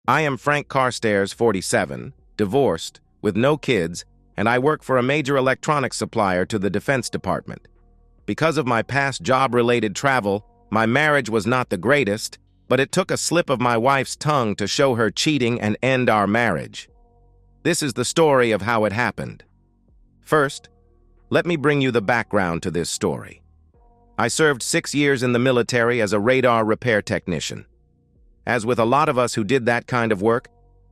I am Frank Carstairs, 47, divorced, with no kids, and I work for a major electronics supplier to the Defense Department. Because of my past job-related travel, my marriage was not the greatest, but it took a slip of my wife's tongue to show her cheating and end our marriage. This is the story of how it happened. First, let me bring you the background to this story. I served 6 years in the military as a radar repair technician. As with a lot of us who did that kind of work,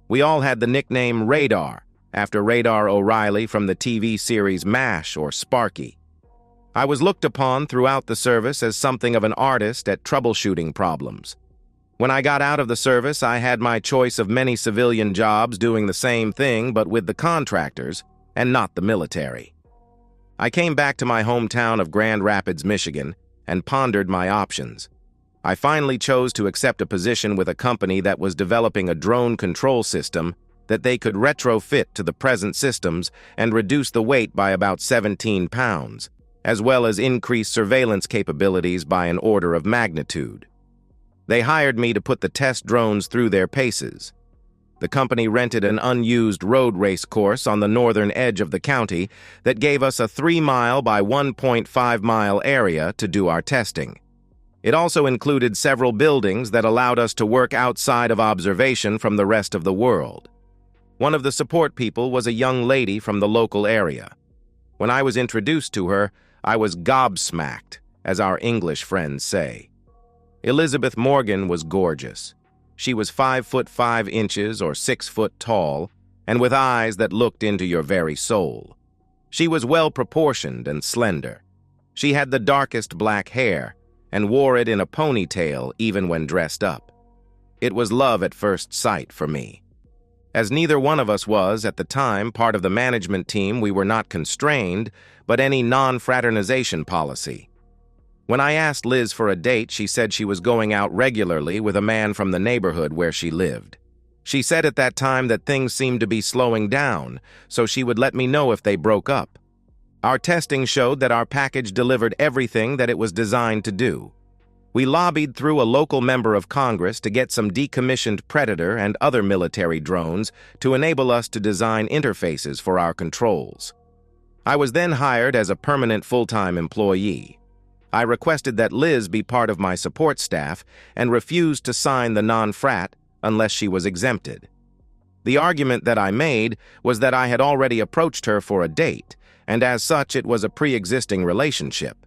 we all had the nickname Radar, after Radar O'Reilly from the TV series MASH or Sparky. I was looked upon throughout the service as something of an artist at troubleshooting problems. When I got out of the service, I had my choice of many civilian jobs doing the same thing but with the contractors and not the military. I came back to my hometown of Grand Rapids, Michigan, and pondered my options. I finally chose to accept a position with a company that was developing a drone control system that they could retrofit to the present systems and reduce the weight by about 17 pounds, as well as increase surveillance capabilities by an order of magnitude. They hired me to put the test drones through their paces. The company rented an unused road race course on the northern edge of the county that gave us a 3-mile by 1.5-mile area to do our testing. It also included several buildings that allowed us to work outside of observation from the rest of the world. One of the support people was a young lady from the local area. When I was introduced to her, I was gobsmacked, as our English friends say. Elizabeth Morgan was gorgeous. She was 5 foot 5 inches or 6 foot tall, and with eyes that looked into your very soul. She was well-proportioned and slender. She had the darkest black hair and wore it in a ponytail even when dressed up. It was love at first sight for me. As neither one of us was, at the time, part of the management team, we were not constrained, but any non-fraternization policy. When I asked Liz for a date, she said she was going out regularly with a man from the neighborhood where she lived. She said at that time that things seemed to be slowing down, so she would let me know if they broke up. Our testing showed that our package delivered everything that it was designed to do. We lobbied through a local member of Congress to get some decommissioned Predator and other military drones to enable us to design interfaces for our controls. I was then hired as a permanent full-time employee. I requested that Liz be part of my support staff and refused to sign the non-frat unless she was exempted. The argument that I made was that I had already approached her for a date, and as such it was a pre-existing relationship.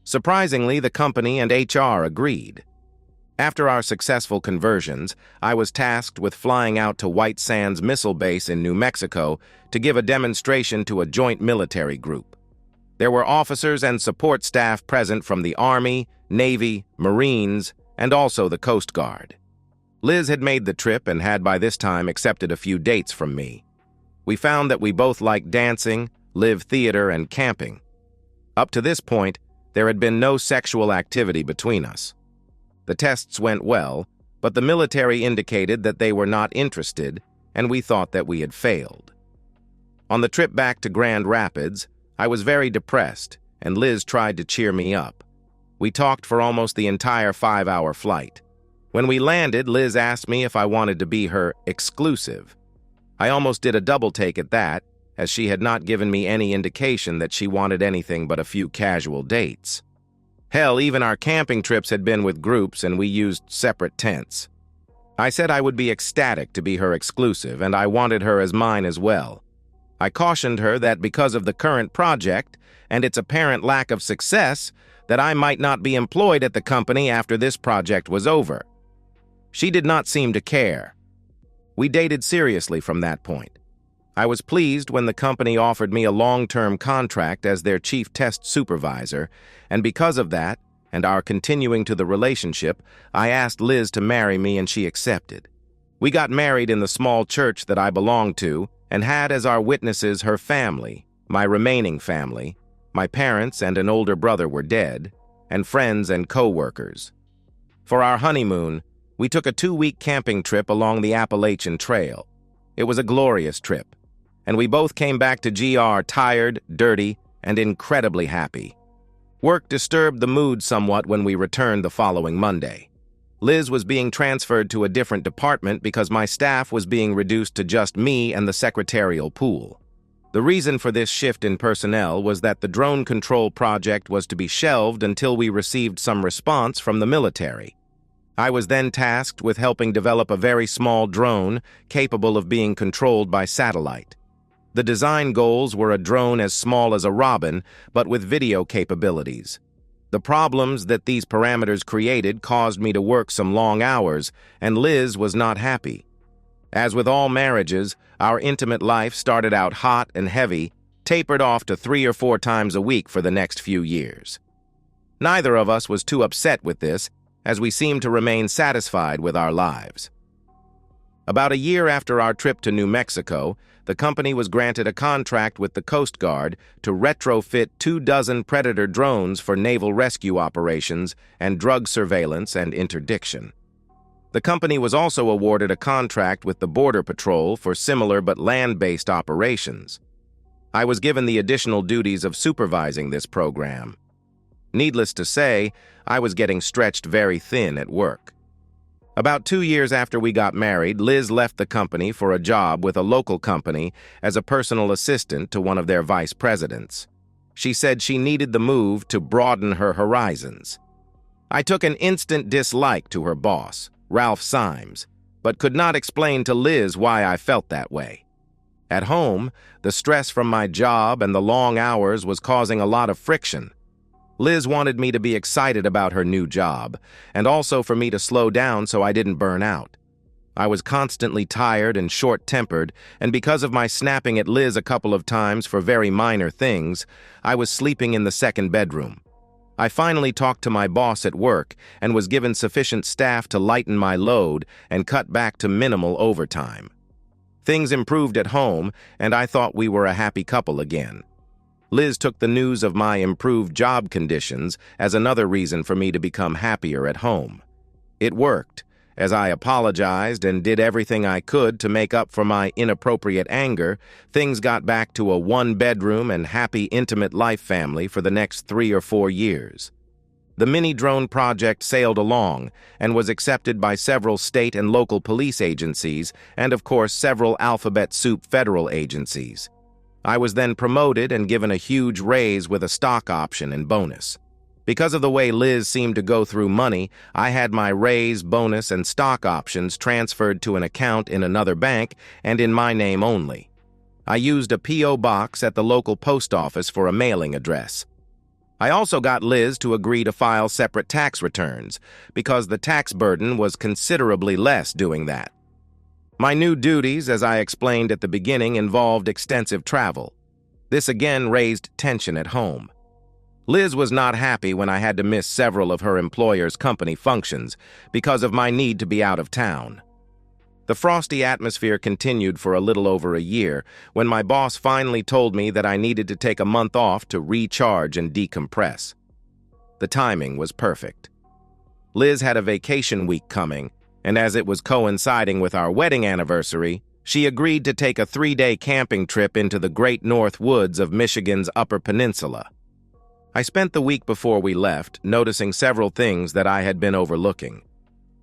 Surprisingly, the company and HR agreed. After our successful conversions, I was tasked with flying out to White Sands Missile Base in New Mexico to give a demonstration to a joint military group. There were officers and support staff present from the Army, Navy, Marines, and also the Coast Guard. Liz had made the trip and had by this time accepted a few dates from me. We found that we both liked dancing, live theater, and camping. Up to this point, there had been no sexual activity between us. The tests went well, but the military indicated that they were not interested, and we thought that we had failed. On the trip back to Grand Rapids, I was very depressed, and Liz tried to cheer me up. We talked for almost the entire 5-hour flight. When we landed, Liz asked me if I wanted to be her exclusive. I almost did a double take at that, as she had not given me any indication that she wanted anything but a few casual dates. Hell, even our camping trips had been with groups and we used separate tents. I said I would be ecstatic to be her exclusive, and I wanted her as mine as well. I cautioned her that because of the current project and its apparent lack of success, that I might not be employed at the company after this project was over. She did not seem to care. We dated seriously from that point. I was pleased when the company offered me a long-term contract as their chief test supervisor, and because of that, and our continuing to the relationship, I asked Liz to marry me and she accepted. We got married in the small church that I belonged to, and had as our witnesses her family, my remaining family. My parents and an older brother were dead, and friends and co-workers. For our honeymoon, we took a 2-week camping trip along the Appalachian Trail. It was a glorious trip, and we both came back to GR tired, dirty, and incredibly happy. Work disturbed the mood somewhat when we returned the following Monday. Liz was being transferred to a different department because my staff was being reduced to just me and the secretarial pool. The reason for this shift in personnel was that the drone control project was to be shelved until we received some response from the military. I was then tasked with helping develop a very small drone capable of being controlled by satellite. The design goals were a drone as small as a robin, but with video capabilities. The problems that these parameters created caused me to work some long hours, and Liz was not happy. As with all marriages, our intimate life started out hot and heavy, tapered off to 3 or 4 times a week for the next few years. Neither of us was too upset with this, as we seemed to remain satisfied with our lives. About a year after our trip to New Mexico, the company was granted a contract with the Coast Guard to retrofit 24 Predator drones for naval rescue operations and drug surveillance and interdiction. The company was also awarded a contract with the Border Patrol for similar but land-based operations. I was given the additional duties of supervising this program. Needless to say, I was getting stretched very thin at work. About 2 years after we got married, Liz left the company for a job with a local company as a personal assistant to one of their vice presidents. She said she needed the move to broaden her horizons. I took an instant dislike to her boss, Ralph Symes, but could not explain to Liz why I felt that way. At home, the stress from my job and the long hours was causing a lot of friction. Liz wanted me to be excited about her new job, and also for me to slow down so I didn't burn out. I was constantly tired and short-tempered, and because of my snapping at Liz a couple of times for very minor things, I was sleeping in the second bedroom. I finally talked to my boss at work and was given sufficient staff to lighten my load and cut back to minimal overtime. Things improved at home, and I thought we were a happy couple again. Liz took the news of my improved job conditions as another reason for me to become happier at home. It worked, as I apologized and did everything I could to make up for my inappropriate anger. Things got back to a 1-bedroom and happy, intimate life family for the next 3 or 4 years. The mini-drone project sailed along and was accepted by several state and local police agencies and, of course, several alphabet soup federal agencies. I was then promoted and given a huge raise with a stock option and bonus. Because of the way Liz seemed to go through money, I had my raise, bonus, and stock options transferred to an account in another bank and in my name only. I used a P.O. box at the local post office for a mailing address. I also got Liz to agree to file separate tax returns, because the tax burden was considerably less doing that. My new duties, as I explained at the beginning, involved extensive travel. This again raised tension at home. Liz was not happy when I had to miss several of her employer's company functions because of my need to be out of town. The frosty atmosphere continued for a little over a year when my boss finally told me that I needed to take a month off to recharge and decompress. The timing was perfect. Liz had a vacation week coming, and as it was coinciding with our wedding anniversary, she agreed to take a 3-day camping trip into the Great North Woods of Michigan's Upper Peninsula. I spent the week before we left noticing several things that I had been overlooking.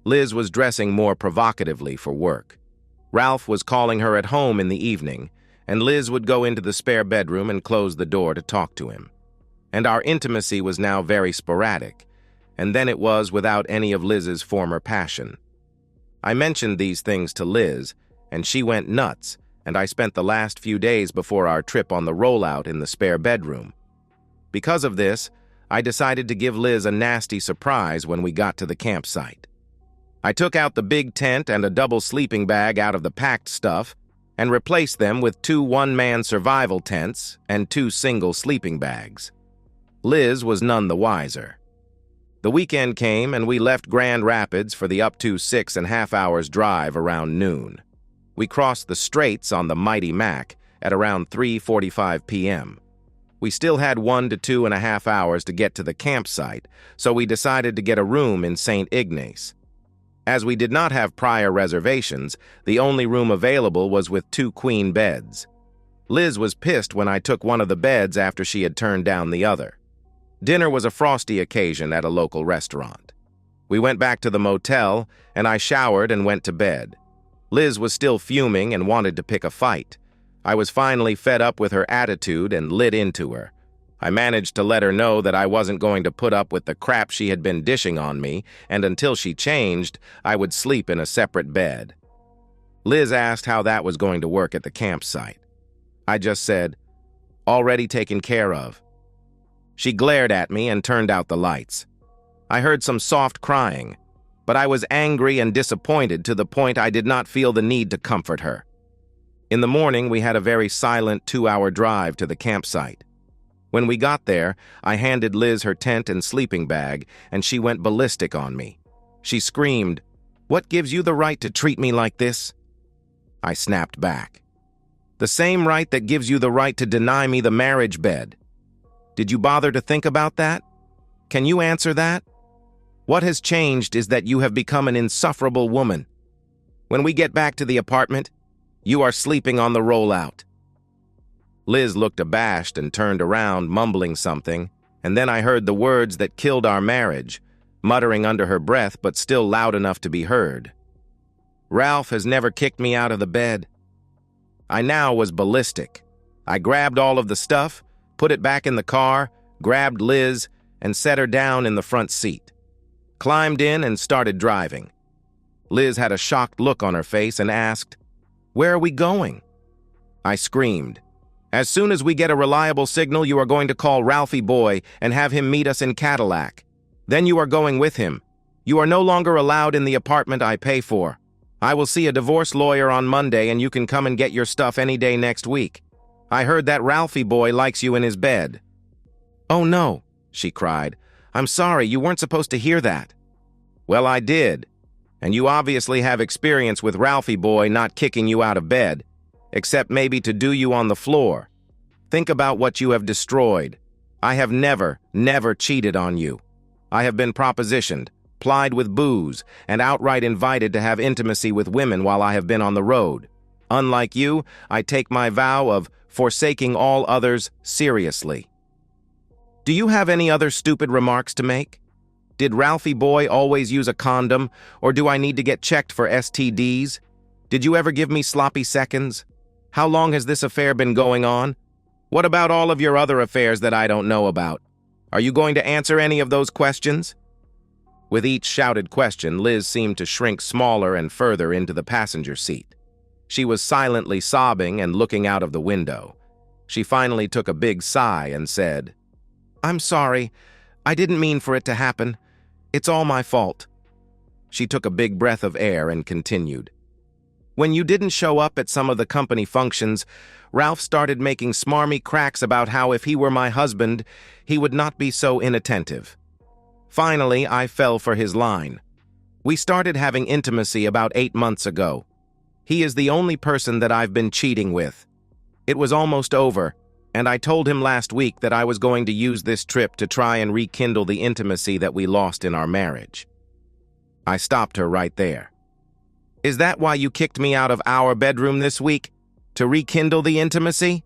Liz was dressing more provocatively for work. Ralph was calling her at home in the evening, and Liz would go into the spare bedroom and close the door to talk to him. And our intimacy was now very sporadic, and then it was without any of Liz's former passion. I mentioned these things to Liz, and she went nuts, and I spent the last few days before our trip on the rollout in the spare bedroom. Because of this, I decided to give Liz a nasty surprise when we got to the campsite. I took out the big tent and a double sleeping bag out of the packed stuff and replaced them with 2 one-man survival tents and 2 single sleeping bags. Liz was none the wiser. The weekend came and we left Grand Rapids for the up to 6.5 hours drive around noon. We crossed the Straits on the Mighty Mac at around 3:45 p.m. We still had 1 to 2.5 hours to get to the campsite, so we decided to get a room in St. Ignace. As we did not have prior reservations, the only room available was with 2 queen beds. Liz was pissed when I took one of the beds after she had turned down the other. Dinner was a frosty occasion at a local restaurant. We went back to the motel, and I showered and went to bed. Liz was still fuming and wanted to pick a fight. I was finally fed up with her attitude and lit into her. I managed to let her know that I wasn't going to put up with the crap she had been dishing on me, and until she changed, I would sleep in a separate bed. Liz asked how that was going to work at the campsite. I just said, "Already taken care of." She glared at me and turned out the lights. I heard some soft crying, but I was angry and disappointed to the point I did not feel the need to comfort her. In the morning, we had a very silent 2-hour drive to the campsite. When we got there, I handed Liz her tent and sleeping bag, and she went ballistic on me. She screamed, "What gives you the right to treat me like this?" I snapped back. "The same right that gives you the right to deny me the marriage bed. Did you bother to think about that? Can you answer that? What has changed is that you have become an insufferable woman. When we get back to the apartment, you are sleeping on the rollout." Liz looked abashed and turned around, mumbling something, and then I heard the words that killed our marriage, muttering under her breath but still loud enough to be heard. "Ralph has never kicked me out of the bed." I now was ballistic. I grabbed all of the stuff, put it back in the car, grabbed Liz, and set her down in the front seat. Climbed in and started driving. Liz had a shocked look on her face and asked, "Where are we going?" I screamed, "As soon as we get a reliable signal, you are going to call Ralphie Boy and have him meet us in Cadillac. Then you are going with him. You are no longer allowed in the apartment I pay for. I will see a divorce lawyer on Monday and you can come and get your stuff any day next week. I heard that Ralphie Boy likes you in his bed." "Oh no," she cried. "I'm sorry, you weren't supposed to hear that." "Well, I did. And you obviously have experience with Ralphie Boy not kicking you out of bed, except maybe to do you on the floor. Think about what you have destroyed. I have never cheated on you. I have been propositioned, plied with booze, and outright invited to have intimacy with women while I have been on the road. Unlike you, I take my vow of forsaking all others seriously." "Do you have any other stupid remarks to make? Did Ralphie Boy always use a condom, or do I need to get checked for STDs? Did you ever give me sloppy seconds? How long has this affair been going on? What about all of your other affairs that I don't know about? Are you going to answer any of those questions?" With each shouted question, Liz seemed to shrink smaller and further into the passenger seat. She was silently sobbing and looking out of the window. She finally took a big sigh and said, "I'm sorry. I didn't mean for it to happen. It's all my fault." She took a big breath of air and continued. "When you didn't show up at some of the company functions, Ralph started making smarmy cracks about how if he were my husband, he would not be so inattentive. Finally, I fell for his line. We started having intimacy about 8 months ago. He is the only person that I've been cheating with. It was almost over, and I told him last week that I was going to use this trip to try and rekindle the intimacy that we lost in our marriage." I stopped her right there. "Is that why you kicked me out of our bedroom this week? To rekindle the intimacy?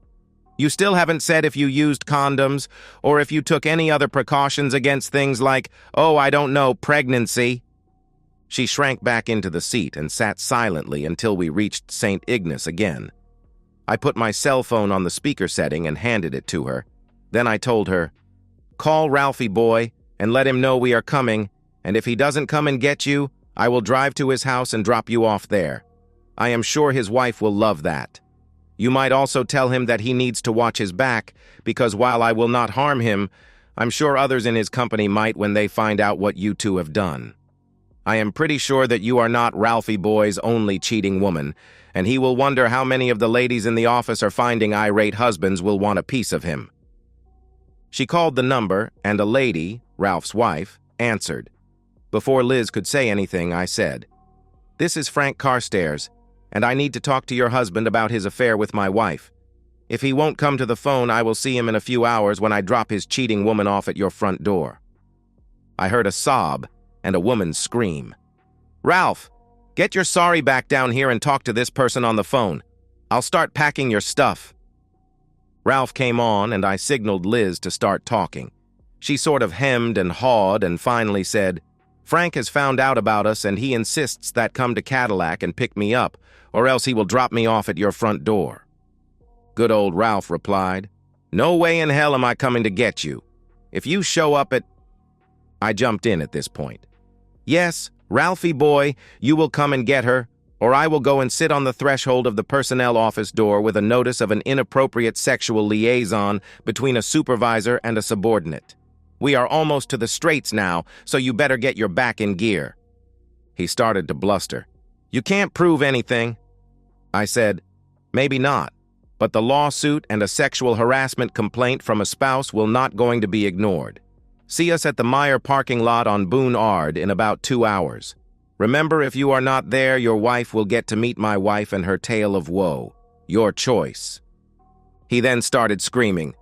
You still haven't said if you used condoms, or if you took any other precautions against things like, oh, I don't know, pregnancy." She shrank back into the seat and sat silently until we reached St. Ignace again. I put my cell phone on the speaker setting and handed it to her. Then I told her, "Call Ralphie Boy and let him know we are coming, and if he doesn't come and get you, I will drive to his house and drop you off there. I am sure his wife will love that. You might also tell him that he needs to watch his back, because while I will not harm him, I'm sure others in his company might when they find out what you two have done. I am pretty sure that you are not Ralphie Boy's only cheating woman, and he will wonder how many of the ladies in the office are finding irate husbands will want a piece of him." She called the number, and a lady, Ralph's wife, answered. Before Liz could say anything, I said, "This is Frank Carstairs, and I need to talk to your husband about his affair with my wife. If he won't come to the phone, I will see him in a few hours when I drop his cheating woman off at your front door." I heard a sob and a woman's scream. "Ralph, get your sorry back down here and talk to this person on the phone. I'll start packing your stuff." Ralph came on, and I signaled Liz to start talking. She sort of hemmed and hawed and finally said, Frank has found out about us and he insists that come to Cadillac and pick me up, or else he will drop me off at your front door. Good old Ralph replied, "No way in hell am I coming to get you. If you show up at—" I jumped in at this point. "Yes, Ralphie boy, you will come and get her, or I will go and sit on the threshold of the personnel office door with a notice of an inappropriate sexual liaison between a supervisor and a subordinate. We are almost to the straights now, so you better get your back in gear." He started to bluster. "You can't prove anything." I said, "Maybe not, but the lawsuit and a sexual harassment complaint from a spouse will not going to be ignored. See us at the Meyer parking lot on Boone Ard in about 2 hours. Remember, if you are not there, your wife will get to meet my wife and her tale of woe. Your choice." He then started screaming,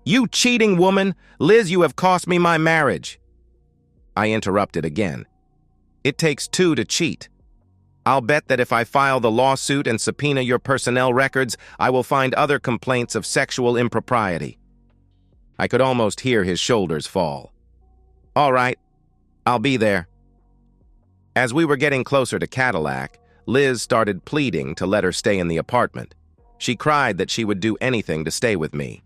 "You cheating woman! Liz, you have cost me my marriage." I interrupted again. "It takes two to cheat. I'll bet that if I file the lawsuit and subpoena your personnel records, I will find other complaints of sexual impropriety." I could almost hear his shoulders fall. "All right, I'll be there." As we were getting closer to Cadillac, Liz started pleading to let her stay in the apartment. She cried that she would do anything to stay with me.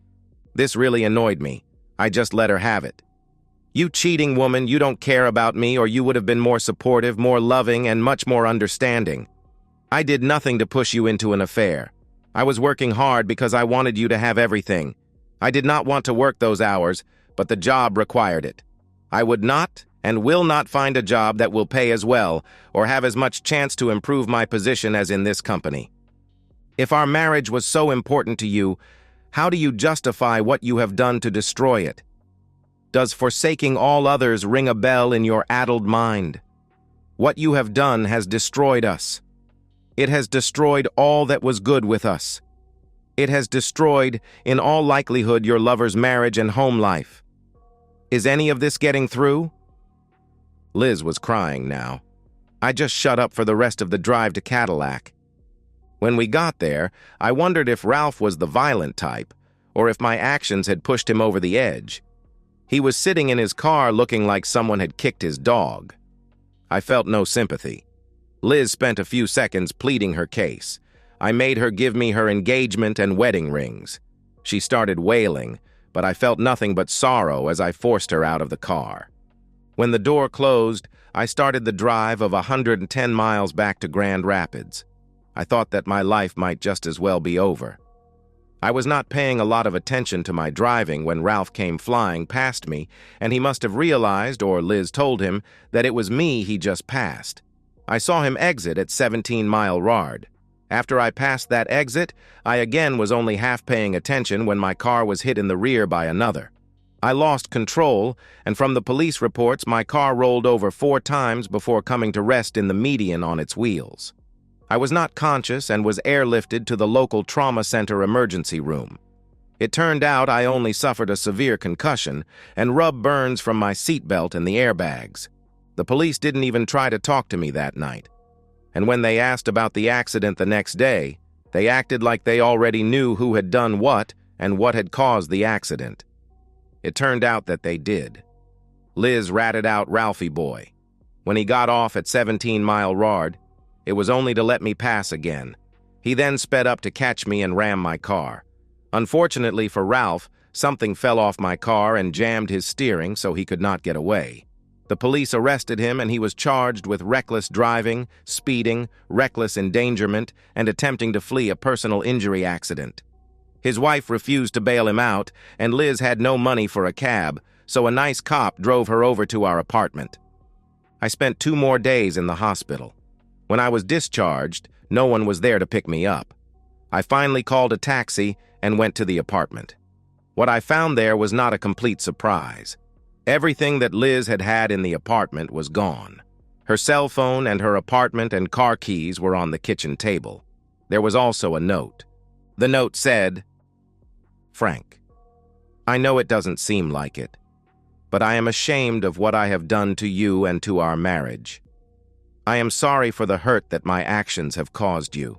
This really annoyed me. I just let her have it. "You cheating woman, you don't care about me, or you would have been more supportive, more loving, and much more understanding. I did nothing to push you into an affair. I was working hard because I wanted you to have everything. I did not want to work those hours, but the job required it. I would not and will not find a job that will pay as well or have as much chance to improve my position as in this company. If our marriage was so important to you, how do you justify what you have done to destroy it? Does forsaking all others ring a bell in your addled mind? What you have done has destroyed us. It has destroyed all that was good with us. It has destroyed, in all likelihood, your lover's marriage and home life. Is any of this getting through?" Liz was crying now. I just shut up for the rest of the drive to Cadillac. When we got there, I wondered if Ralph was the violent type, or if my actions had pushed him over the edge. He was sitting in his car looking like someone had kicked his dog. I felt no sympathy. Liz spent a few seconds pleading her case. I made her give me her engagement and wedding rings. She started wailing, but I felt nothing but sorrow as I forced her out of the car. When the door closed, I started the drive of 110 miles back to Grand Rapids. I thought that my life might just as well be over. I was not paying a lot of attention to my driving when Ralph came flying past me, and he must have realized, or Liz told him, that it was me he just passed. I saw him exit at 17 Mile Yard. After I passed that exit, I again was only half paying attention when my car was hit in the rear by another. I lost control, and from the police reports, my car rolled over 4 times before coming to rest in the median on its wheels. I was not conscious and was airlifted to the local trauma center emergency room. It turned out I only suffered a severe concussion and rub burns from my seatbelt and the airbags. The police didn't even try to talk to me that night. And when they asked about the accident the next day, they acted like they already knew who had done what and what had caused the accident. It turned out that they did. Liz ratted out Ralphie boy. When he got off at 17 Mile Yard, it was only to let me pass again. He then sped up to catch me and ram my car. Unfortunately for Ralph, something fell off my car and jammed his steering so he could not get away. The police arrested him and he was charged with reckless driving, speeding, reckless endangerment, and attempting to flee a personal injury accident. His wife refused to bail him out, and Liz had no money for a cab, so a nice cop drove her over to our apartment. I spent 2 more days in the hospital. When I was discharged, no one was there to pick me up. I finally called a taxi and went to the apartment. What I found there was not a complete surprise. Everything that Liz had had in the apartment was gone. Her cell phone and her apartment and car keys were on the kitchen table. There was also a note. The note said, "Frank, I know it doesn't seem like it, but I am ashamed of what I have done to you and to our marriage. I am sorry for the hurt that my actions have caused you.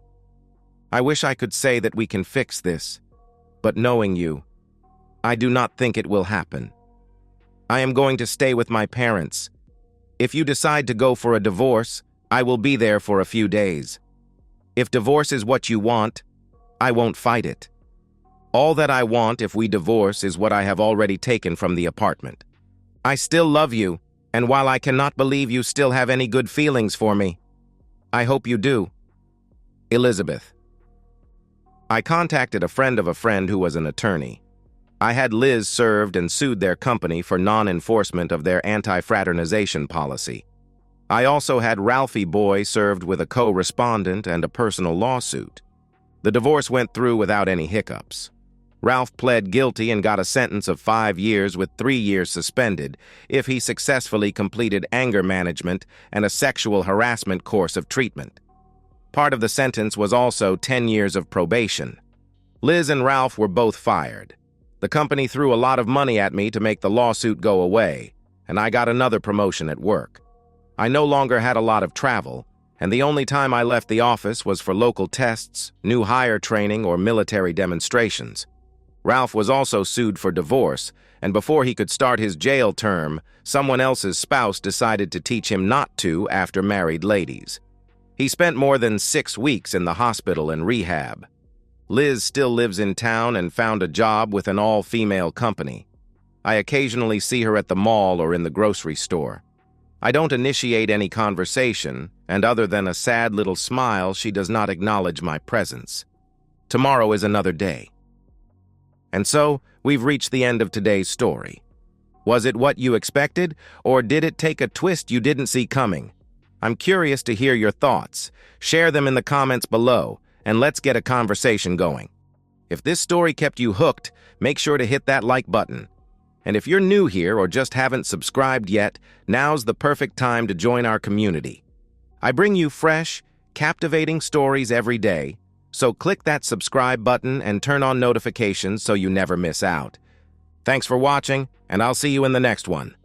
I wish I could say that we can fix this, but knowing you, I do not think it will happen. I am going to stay with my parents, If you decide to go for a divorce, I will be there for a few days. If divorce is what you want, I won't fight it. All that I want if we divorce is what I have already taken from the apartment. I still love you, and while I cannot believe you still have any good feelings for me, I hope you do. Elizabeth. I contacted a friend of a friend who was an attorney. I had Liz served and sued their company for non-enforcement of their anti-fraternization policy. I also had Ralphie Boy served with a co-respondent and a personal lawsuit. The divorce went through without any hiccups. Ralph pled guilty and got a sentence of 5 years with 3 years suspended if he successfully completed anger management and a sexual harassment course of treatment. Part of the sentence was also 10 years of probation. Liz and Ralph were both fired. The company threw a lot of money at me to make the lawsuit go away, and I got another promotion at work. I no longer had a lot of travel, and the only time I left the office was for local tests, new hire training, or military demonstrations. Ralph was also sued for divorce, and before he could start his jail term, someone else's spouse decided to teach him not to after married ladies. He spent more than 6 weeks in the hospital and rehab. Liz still lives in town and found a job with an all-female company. I occasionally see her at the mall or in the grocery store. I don't initiate any conversation, and other than a sad little smile, she does not acknowledge my presence. Tomorrow is another day. And so, we've reached the end of today's story. Was it what you expected, or did it take a twist you didn't see coming? I'm curious to hear your thoughts. Share them in the comments below, and let's get a conversation going. If this story kept you hooked, make sure to hit that like button. And if you're new here or just haven't subscribed yet, now's the perfect time to join our community. I bring you fresh, captivating stories every day, so click that subscribe button and turn on notifications so you never miss out. Thanks for watching, and I'll see you in the next one.